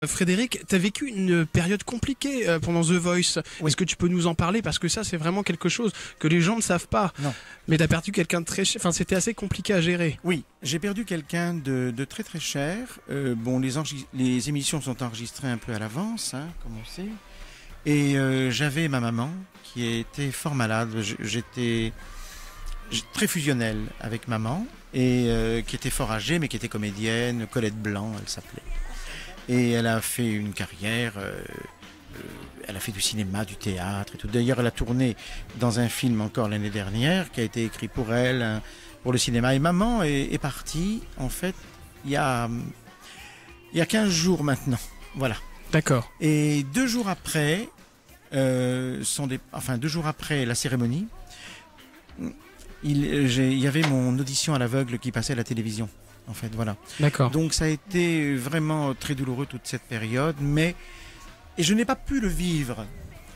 Frédéric, tu as vécu une période compliquée pendant The Voice. Oui. Est-ce que tu peux nous en parler? Parce que ça, c'est vraiment quelque chose que les gens ne savent pas. Non. Mais tu as perdu quelqu'un de très cher. Enfin, c'était assez compliqué à gérer. Oui, j'ai perdu quelqu'un de très très cher. Bon, les émissions sont enregistrées un peu à l'avance, hein, comme on sait. Et j'avais ma maman qui était fort malade. J'étais très fusionnel avec maman et qui était fort âgée, mais qui était comédienne. Colette Blanc, elle s'appelait. Et elle a fait une carrière. Elle a fait du cinéma, du théâtre et tout. D'ailleurs, elle a tourné dans un film encore l'année dernière qui a été écrit pour elle, hein, pour le cinéma. Et maman est partie, en fait, il y a 15 jours maintenant. Voilà. D'accord. Et 2 jours après, 2 jours après la cérémonie, il y avait mon audition à l'aveugle qui passait à la télévision. En fait, voilà. D'accord. Donc ça a été vraiment très douloureux toute cette période, et je n'ai pas pu le vivre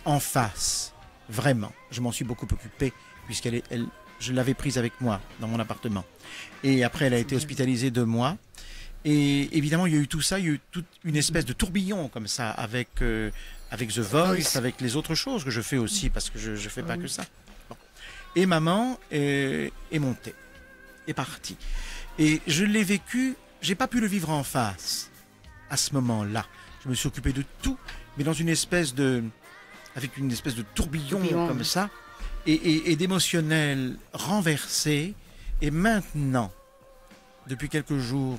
en face, vraiment. Je m'en suis beaucoup occupé, je l'avais prise avec moi dans mon appartement. Et après, elle a été hospitalisée 2 mois. Et évidemment, il y a eu tout ça, il y a eu toute une espèce de tourbillon comme ça, avec The Voice, avec les autres choses que je fais aussi, parce que je ne fais pas que ça. Bon. Et maman est montée, est partie. Et je l'ai vécu, j'ai pas pu le vivre en face, à ce moment-là. Je me suis occupé de tout, mais avec une espèce de tourbillon comme ça, et d'émotionnel renversé. Et maintenant, depuis quelques jours,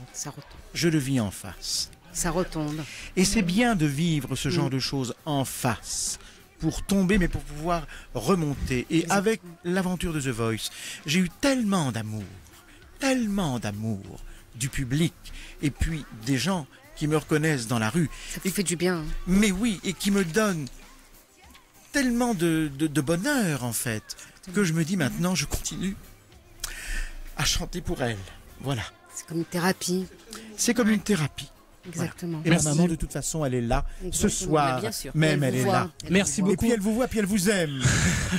je le vis en face. Ça retombe. Et c'est bien de vivre ce genre de choses en face, pour tomber, mais pour pouvoir remonter. Et avec l'aventure de The Voice, j'ai eu tellement d'amour du public, et puis des gens qui me reconnaissent dans la rue. Ça vous fait du bien. Hein. Mais oui, et qui me donnent tellement de bonheur, en fait, que je me dis maintenant, je continue à chanter pour elle. Voilà. C'est comme une thérapie. C'est comme une thérapie. Exactement. Voilà. Et ma maman, de toute façon, elle est là. Ce soir, bien sûr. même elle est là. Merci beaucoup. Et puis elle vous voit, puis elle vous aime.